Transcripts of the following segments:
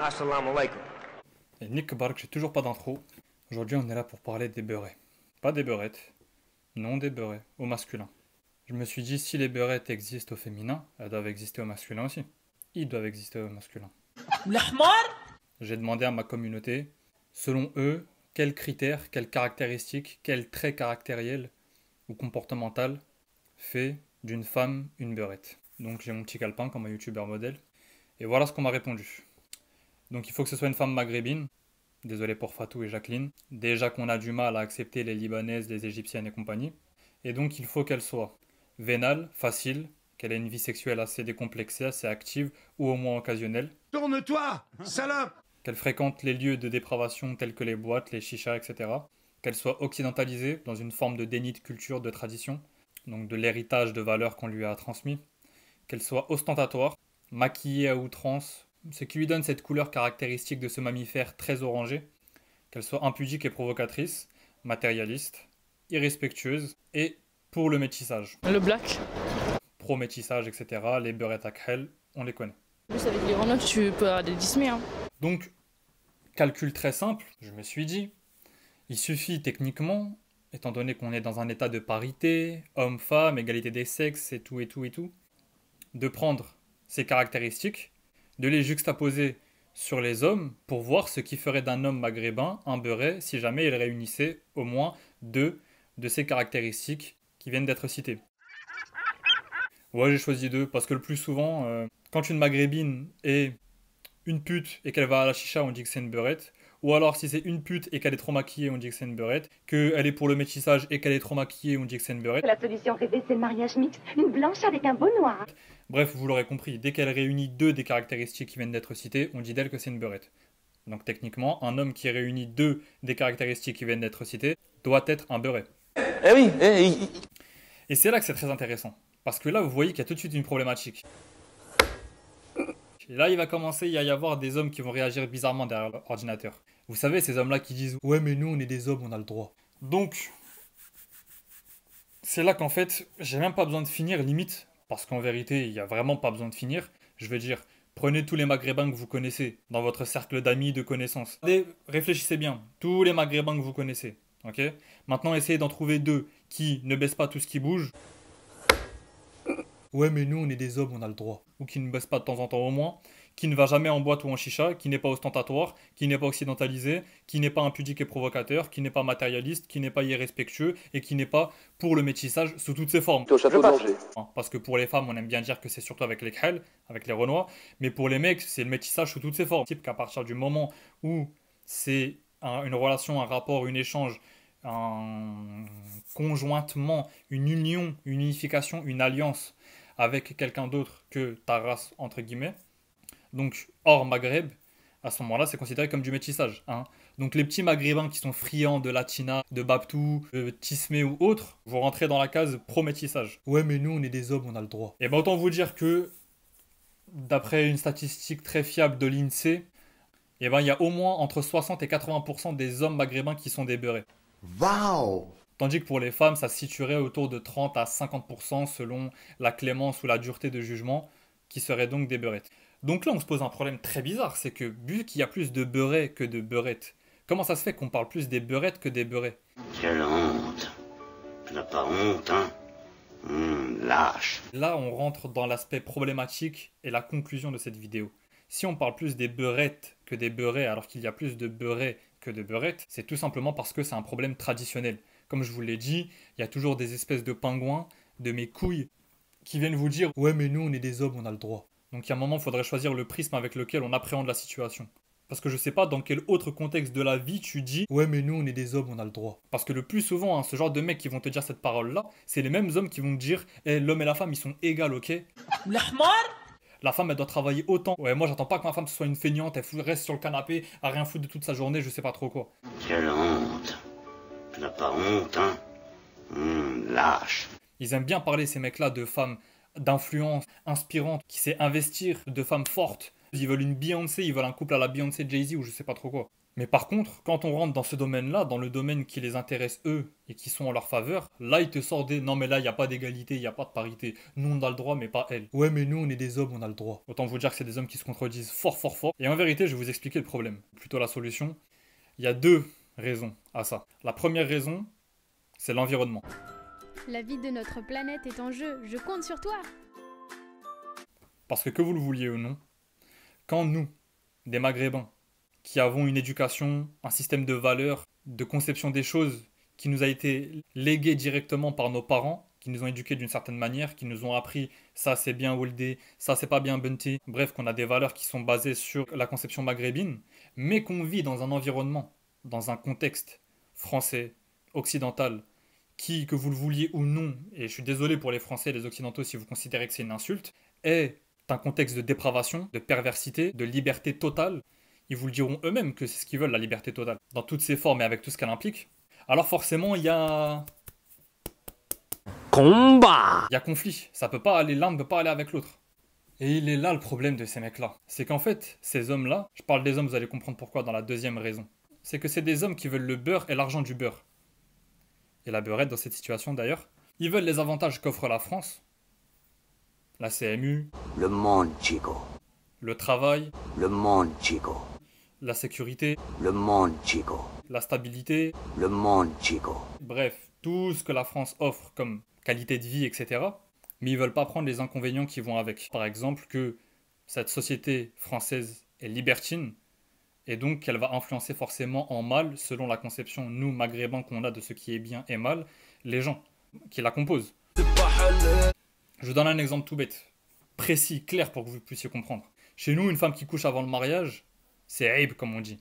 Assalamu alaikum. Et Nick Bark, j'ai toujours pas d'intro. Aujourd'hui, on est là pour parler des beurets. Pas des beurettes. Non, des beurets, au masculin. Je me suis dit, si les beurettes existent au féminin, elles doivent exister au masculin aussi. Ils doivent exister au masculin. J'ai demandé à ma communauté, selon eux, quels critères, quelles caractéristiques, quels traits caractériels ou comportemental fait d'une femme une beurette. Donc j'ai mon petit calepin comme un youtubeur modèle. Et voilà ce qu'on m'a répondu. Donc il faut que ce soit une femme maghrébine. Désolé pour Fatou et Jacqueline. Déjà qu'on a du mal à accepter les Libanaises, les Égyptiennes et compagnie. Et donc il faut qu'elle soit vénale, facile, qu'elle ait une vie sexuelle assez décomplexée, assez active ou au moins occasionnelle. Tourne-toi, salope! Qu'elle fréquente les lieux de dépravation tels que les boîtes, les chichas, etc. Qu'elle soit occidentalisée dans une forme de déni de culture, de tradition, donc de l'héritage de valeurs qu'on lui a transmis. Qu'elle soit ostentatoire, maquillée à outrance, ce qui lui donne cette couleur caractéristique de ce mammifère très orangé. Qu'elle soit impudique et provocatrice, matérialiste, irrespectueuse et pour le métissage. Le black. Pro-métissage, etc. Les beurettes à Khel, on les connaît. En plus, avec les Renault, tu peux avoir des dysmées. Hein. Donc, calcul très simple, je me suis dit, il suffit techniquement, étant donné qu'on est dans un état de parité, homme-femme, égalité des sexes et tout, de prendre ces caractéristiques, de les juxtaposer sur les hommes pour voir ce qui ferait d'un homme maghrébin un beuret si jamais il réunissait au moins deux de ces caractéristiques qui viennent d'être citées. Ouais, j'ai choisi deux parce que le plus souvent, quand une maghrébine est une pute et qu'elle va à la chicha, on dit que c'est une beurette. Ou alors si c'est une pute et qu'elle est trop maquillée, on dit que c'est une beurette. Qu'elle est pour le métissage et qu'elle est trop maquillée, on dit que c'est une beurette. La solution rêvée, c'est le mariage mixte, une blanche avec un beau noir. Bref, vous l'aurez compris, dès qu'elle réunit deux des caractéristiques qui viennent d'être citées, on dit d'elle que c'est une beurette. Donc techniquement, un homme qui réunit deux des caractéristiques qui viennent d'être citées doit être un beuret. Eh oui, Et c'est là que c'est très intéressant. Parce que là, vous voyez qu'il y a tout de suite une problématique. Et là, il va commencer à y avoir des hommes qui vont réagir bizarrement derrière l'ordinateur. Vous savez, ces hommes-là qui disent « Ouais, mais nous, on est des hommes, on a le droit. » Donc, c'est là qu'en fait, j'ai même pas besoin de finir, limite. Parce qu'en vérité, il n'y a vraiment pas besoin de finir. Je veux dire, prenez tous les maghrébins que vous connaissez, dans votre cercle d'amis, de connaissances. Et réfléchissez bien, tous les maghrébins que vous connaissez. Ok ? Maintenant, essayez d'en trouver deux qui ne baissent pas tout ce qui bouge. Ouais, mais nous, on est des hommes, on a le droit. Ou qui ne baisse pas de temps en temps au moins, qui ne va jamais en boîte ou en chicha, qui n'est pas ostentatoire, qui n'est pas occidentalisé, qui n'est pas impudique et provocateur, qui n'est pas matérialiste, qui n'est pas irrespectueux et qui n'est pas pour le métissage sous toutes ses formes. au château d'Angers. Parce que pour les femmes, on aime bien dire que c'est surtout avec les khel, avec les renois, mais pour les mecs, c'est le métissage sous toutes ses formes. Type qu'à partir du moment où c'est une relation, un rapport, un échange, un conjointement, une union, une unification, une alliance avec quelqu'un d'autre que ta race, entre guillemets, donc hors Maghreb, à ce moment-là, c'est considéré comme du métissage. Hein. Donc les petits maghrébins qui sont friands de latina, de babtou, de tismé ou autres, vont rentrer dans la case pro-métissage. Ouais, mais nous, on est des hommes, on a le droit. Et ben autant vous dire que, d'après une statistique très fiable de l'INSEE, eh ben, il y a au moins entre 60 et 80% des hommes maghrébins qui sont des beurets. Waouh! Tandis que pour les femmes, ça se situerait autour de 30 à 50% selon la clémence ou la dureté de jugement, qui seraient donc des beurettes. Donc là, on se pose un problème très bizarre, c'est que vu qu'il y a plus de beurets que de beurettes, comment ça se fait qu'on parle plus des beurettes que des beurets? Quelle honte. Tu n'as pas honte, hein? Lâche. Là, on rentre dans l'aspect problématique et la conclusion de cette vidéo. Si on parle plus des beurettes que des beurets, alors qu'il y a plus de beurets que de beurettes, c'est tout simplement parce que c'est un problème traditionnel. Comme je vous l'ai dit, il y a toujours des espèces de pingouins, de mes couilles, qui viennent vous dire « Ouais, mais nous, on est des hommes, on a le droit. » Donc il y a un moment, il faudrait choisir le prisme avec lequel on appréhende la situation. Parce que je sais pas dans quel autre contexte de la vie tu dis « Ouais, mais nous, on est des hommes, on a le droit. » Parce que le plus souvent, hein, ce genre de mecs qui vont te dire cette parole-là, c'est les mêmes hommes qui vont te dire « L'homme et la femme, ils sont égaux, ok ?» La femme, elle doit travailler autant. Ouais, moi, j'attends pas que ma femme soit une feignante, elle reste sur le canapé, à rien foutre de toute sa journée, je sais pas trop quoi. Quelle honte. Tu n'as pas honte, hein? Lâche. Ils aiment bien parler, ces mecs-là, de femmes d'influence, inspirantes, qui sait investir, de femmes fortes. Ils veulent une Beyoncé, ils veulent un couple à la Beyoncé Jay-Z ou je sais pas trop quoi. Mais par contre, quand on rentre dans ce domaine-là, dans le domaine qui les intéresse eux et qui sont en leur faveur, là ils te sortent des non mais là il n'y a pas d'égalité, il n'y a pas de parité. Nous on a le droit mais pas elle. Ouais mais nous on est des hommes, on a le droit. Autant vous dire que c'est des hommes qui se contredisent fort fort fort. Et en vérité je vais vous expliquer le problème, plutôt la solution. Il y a deux raisons à ça. La première raison, c'est l'environnement. La vie de notre planète est en jeu, je compte sur toi. Parce que vous le vouliez ou non, quand nous, des Maghrébins, qui avons une éducation, un système de valeurs, de conception des choses qui nous a été légué directement par nos parents, qui nous ont éduqués d'une certaine manière, qui nous ont appris ça c'est bien Oldé, ça c'est pas bien Bunty, bref qu'on a des valeurs qui sont basées sur la conception maghrébine, mais qu'on vit dans un environnement, dans un contexte français, occidental, qui, que vous le vouliez ou non, et je suis désolé pour les Français et les Occidentaux si vous considérez que c'est une insulte, est un contexte de dépravation, de perversité, de liberté totale. Ils vous le diront eux-mêmes que c'est ce qu'ils veulent, la liberté totale, dans toutes ses formes et avec tout ce qu'elle implique. Alors forcément, il y a... combat. Il y a conflit. Ça peut pas aller, l'un ne peut pas aller avec l'autre. Et il est là le problème de ces mecs-là. C'est qu'en fait, ces hommes-là, je parle des hommes, vous allez comprendre pourquoi dans la deuxième raison. C'est que c'est des hommes qui veulent le beurre et l'argent du beurre. Et la beurrette dans cette situation d'ailleurs. Ils veulent les avantages qu'offre la France. La CMU. Le monde, Chico. Le travail. Le monde, Chico. La sécurité. Le monde, Chico. La stabilité. Le monde, Chico. Bref, tout ce que la France offre comme qualité de vie, etc. Mais ils veulent pas prendre les inconvénients qui vont avec. Par exemple que cette société française est libertine et donc qu'elle va influencer forcément en mal, selon la conception, nous, maghrébins, qu'on a de ce qui est bien et mal, les gens qui la composent. Je vous donne un exemple tout bête, précis, clair pour que vous puissiez comprendre. Chez nous, une femme qui couche avant le mariage, c'est aïb comme on dit.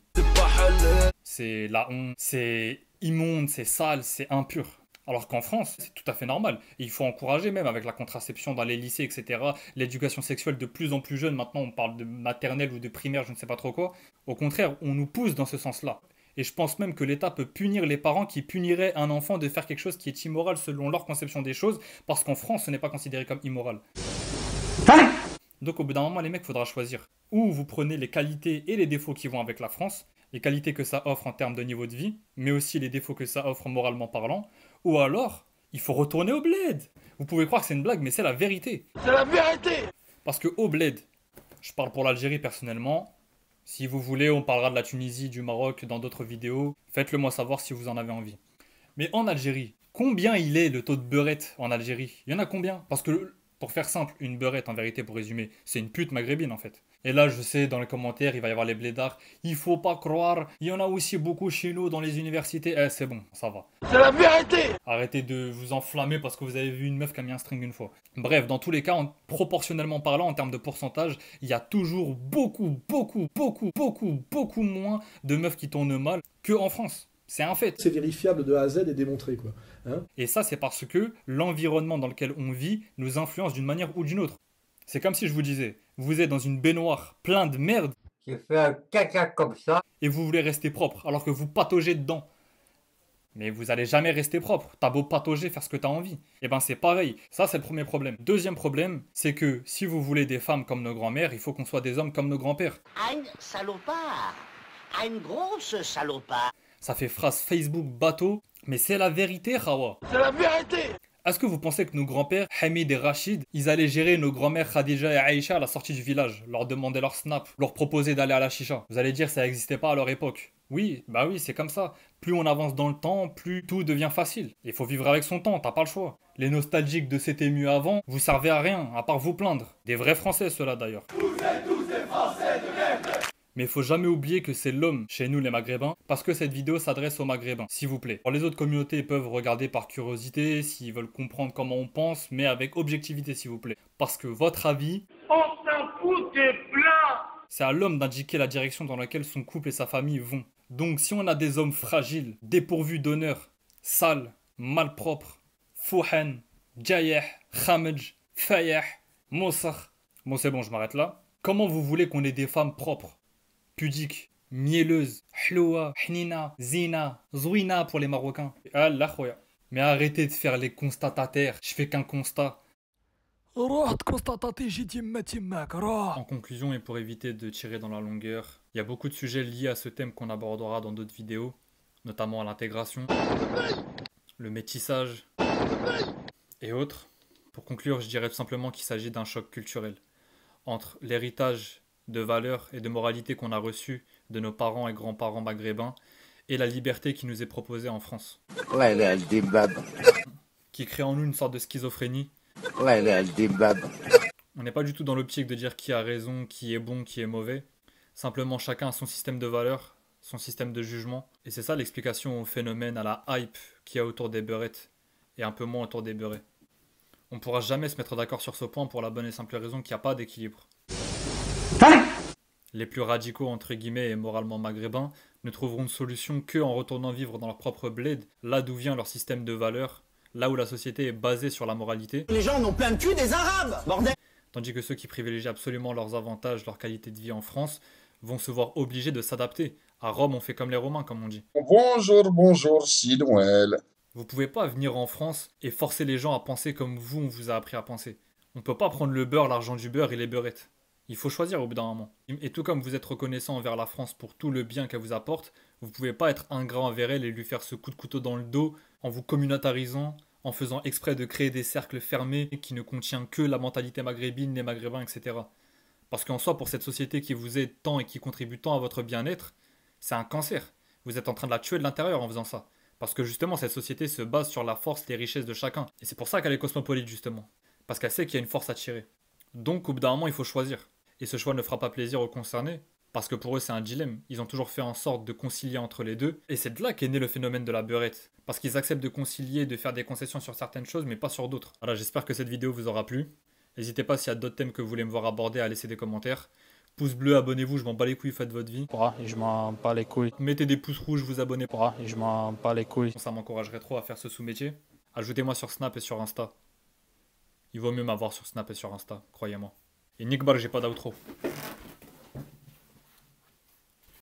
C'est la honte, c'est immonde, c'est sale, c'est impur. Alors qu'en France, c'est tout à fait normal. Et il faut encourager même avec la contraception dans les lycées, etc. L'éducation sexuelle de plus en plus jeune. Maintenant, on parle de maternelle ou de primaire, je ne sais pas trop quoi. Au contraire, on nous pousse dans ce sens-là. Et je pense même que l'État peut punir les parents qui puniraient un enfant de faire quelque chose qui est immoral selon leur conception des choses, parce qu'en France, ce n'est pas considéré comme immoral. Donc au bout d'un moment, les mecs, il faudra choisir. Ou vous prenez les qualités et les défauts qui vont avec la France, les qualités que ça offre en termes de niveau de vie, mais aussi les défauts que ça offre moralement parlant, ou alors, il faut retourner au bled. Vous pouvez croire que c'est une blague, mais c'est la vérité. C'est la vérité. Parce que au bled, je parle pour l'Algérie personnellement, si vous voulez, on parlera de la Tunisie, du Maroc dans d'autres vidéos, faites-le moi savoir si vous en avez envie. Mais en Algérie, combien il est le taux de beurette en Algérie? Il y en a combien? Parce que, pour faire simple, une beurette, en vérité, pour résumer, c'est une pute maghrébine en fait. Et là, je sais, dans les commentaires, il va y avoir les blédards. Il faut pas croire, il y en a aussi beaucoup chez nous dans les universités. Eh, c'est bon, ça va. C'est la vérité. Arrêtez de vous enflammer parce que vous avez vu une meuf qui a mis un string une fois. Bref, dans tous les cas, proportionnellement parlant, en termes de pourcentage, il y a toujours beaucoup moins de meufs qui tournent mal qu'en France. C'est un fait. C'est vérifiable de A à Z et démontré, quoi. Hein? Et ça, c'est parce que l'environnement dans lequel on vit nous influence d'une manière ou d'une autre. C'est comme si je vous disais, vous êtes dans une baignoire plein de merde. J'ai fait un caca comme ça. Et vous voulez rester propre, alors que vous pataugez dedans. Mais vous allez jamais rester propre. T'as beau patauger, faire ce que t'as envie. Et ben c'est pareil. Ça, c'est le premier problème. Deuxième problème, c'est que si vous voulez des femmes comme nos grands-mères, il faut qu'on soit des hommes comme nos grands-pères. Un salopard. Une grosse salopard. Ça fait phrase Facebook bateau, mais c'est la vérité, Khawa. C'est la vérité. Est-ce que vous pensez que nos grands-pères, Hamid et Rachid, ils allaient gérer nos grands-mères Khadija et Aïcha à la sortie du village, leur demander leur snap, leur proposer d'aller à la chicha? Vous allez dire ça n'existait pas à leur époque. Oui, bah oui, c'est comme ça. Plus on avance dans le temps, plus tout devient facile. Il faut vivre avec son temps, t'as pas le choix. Les nostalgiques de c'était mieux avant, vous servez à rien, à part vous plaindre. Des vrais Français, ceux-là d'ailleurs. Vous êtes tous des Français de merde. Mais il faut jamais oublier que c'est l'homme, chez nous les Maghrébins, parce que cette vidéo s'adresse aux Maghrébins, s'il vous plaît. Les autres communautés peuvent regarder par curiosité, s'ils veulent comprendre comment on pense, mais avec objectivité, s'il vous plaît. Parce que votre avis... On s'en fout des blancs. C'est à l'homme d'indiquer la direction dans laquelle son couple et sa famille vont. Donc si on a des hommes fragiles, dépourvus d'honneur, sales, malpropres, fouhan, djayeh, khamej, fayeh, moussakh... Bon c'est bon, je m'arrête là. Comment vous voulez qu'on ait des femmes propres, pudique, mielleuse, hloua, hnina, zina, zouina pour les Marocains. Allah khoya. Mais arrêtez de faire les constatataires, je fais qu'un constat. En conclusion et pour éviter de tirer dans la longueur, il y a beaucoup de sujets liés à ce thème qu'on abordera dans d'autres vidéos, notamment à l'intégration, le métissage et autres. Pour conclure, je dirais tout simplement qu'il s'agit d'un choc culturel entre l'héritage de valeurs et de moralité qu'on a reçu de nos parents et grands-parents maghrébins et la liberté qui nous est proposée en France. Ouais, là, le débat. Qui crée en nous une sorte de schizophrénie. Ouais, là, le débat. On n'est pas du tout dans l'optique de dire qui a raison, qui est bon, qui est mauvais. Simplement, chacun a son système de valeurs, son système de jugement. Et c'est ça l'explication au phénomène, à la hype qu'il y a autour des beurrettes et un peu moins autour des beurrés. On ne pourra jamais se mettre d'accord sur ce point pour la bonne et simple raison qu'il n'y a pas d'équilibre. Les plus radicaux, entre guillemets, et moralement maghrébins ne trouveront de solution qu'en retournant vivre dans leur propre bled, là d'où vient leur système de valeurs, là où la société est basée sur la moralité. Les gens n'ont plein de cul des Arabes, bordel! Tandis que ceux qui privilégient absolument leurs avantages, leur qualité de vie en France, vont se voir obligés de s'adapter. À Rome, on fait comme les Romains, comme on dit. Bonjour, c'est Noël. Vous pouvez pas venir en France et forcer les gens à penser comme vous, on vous a appris à penser. On peut pas prendre le beurre, l'argent du beurre et les beurrettes. Il faut choisir au bout d'un moment. Et tout comme vous êtes reconnaissant envers la France pour tout le bien qu'elle vous apporte, vous pouvez pas être ingrat envers elle et lui faire ce coup de couteau dans le dos en vous communautarisant, en faisant exprès de créer des cercles fermés qui ne contiennent que la mentalité maghrébine, les maghrébins, etc. Parce qu'en soi, pour cette société qui vous aide tant et qui contribue tant à votre bien-être, c'est un cancer. Vous êtes en train de la tuer de l'intérieur en faisant ça. Parce que justement, cette société se base sur la force, les richesses de chacun. Et c'est pour ça qu'elle est cosmopolite, justement. Parce qu'elle sait qu'il y a une force à tirer. Donc, au bout d'un moment, il faut choisir. Et ce choix ne fera pas plaisir aux concernés, parce que pour eux, c'est un dilemme. Ils ont toujours fait en sorte de concilier entre les deux. Et c'est de là qu'est né le phénomène de la beurette. Parce qu'ils acceptent de concilier, de faire des concessions sur certaines choses, mais pas sur d'autres. Voilà, j'espère que cette vidéo vous aura plu. N'hésitez pas s'il y a d'autres thèmes que vous voulez me voir aborder à laisser des commentaires. Pouce bleu, abonnez-vous, je m'en bats les couilles, faites votre vie. Et je m'en bats les couilles. Mettez des pouces rouges, vous abonnez. Et je m'en bats les couilles. Ça m'encouragerait trop à faire ce sous-métier. Ajoutez-moi sur Snap et sur Insta. Il vaut mieux m'avoir sur Snap et sur Insta, croyez-moi. Et Nick Ball, j'ai pas d'outro.